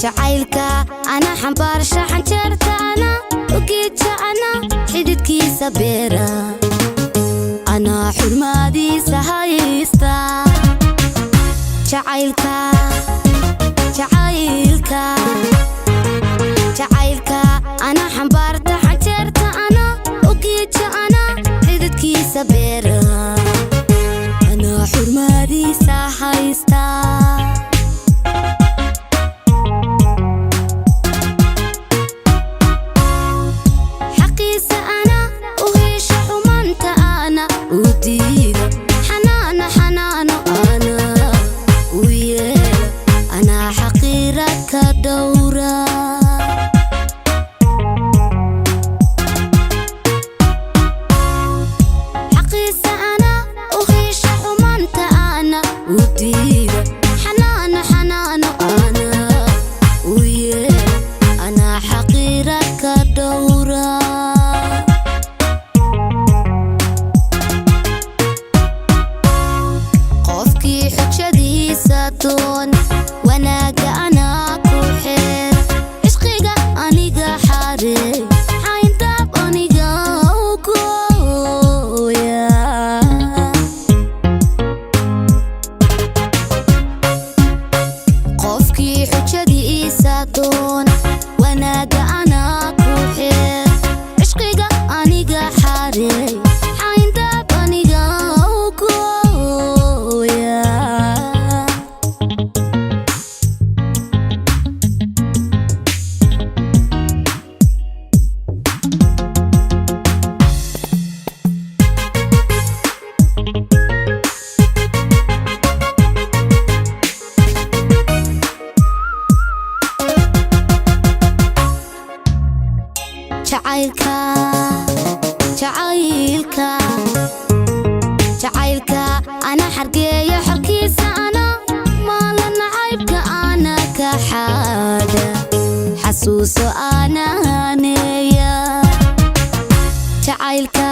Jacaylka ana xambaara shaxan jartaana ugeedka ana xididkiisa beera ana xurmaadiisa haysta jacaylka ana xambaarta xajarta ana ugeedka ana xididkiisa beera ana xurmaadiisa haysta Jacaylka ana xargeeyo xalkiisa ana maalana caybka ana ka xaada xasuuso ana haneeya jacaylka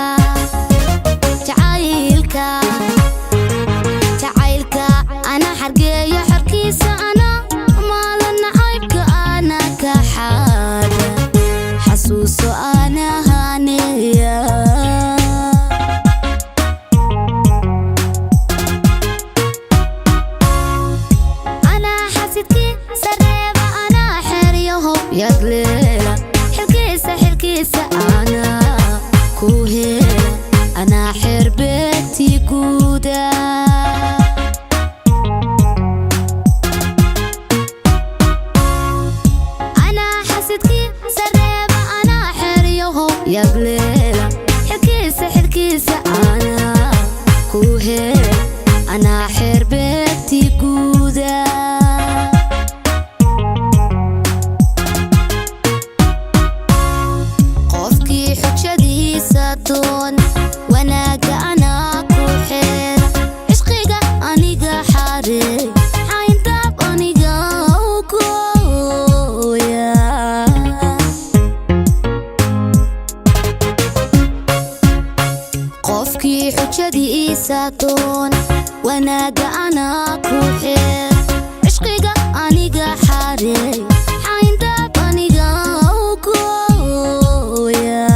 ana xargeeyo xalkiisa ana maalana caybka ana ka xaada xasuuso ana haneeya يغليلا حلكيسة أنا كوهيلا أنا حربتي قودا أنا حسدكي سريبة أنا حريوه يغليلا حلكيسة أنا كوهيلا أنا حربتي قودا wanaaga ana ku xeer ishqiga aniga xareey xayntaab aniga gooya qofkii xujadiisa doon wanaaga ana ku xeer ishqiga aniga xareey xayntaab aniga gooya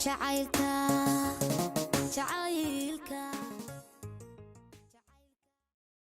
Jacaylka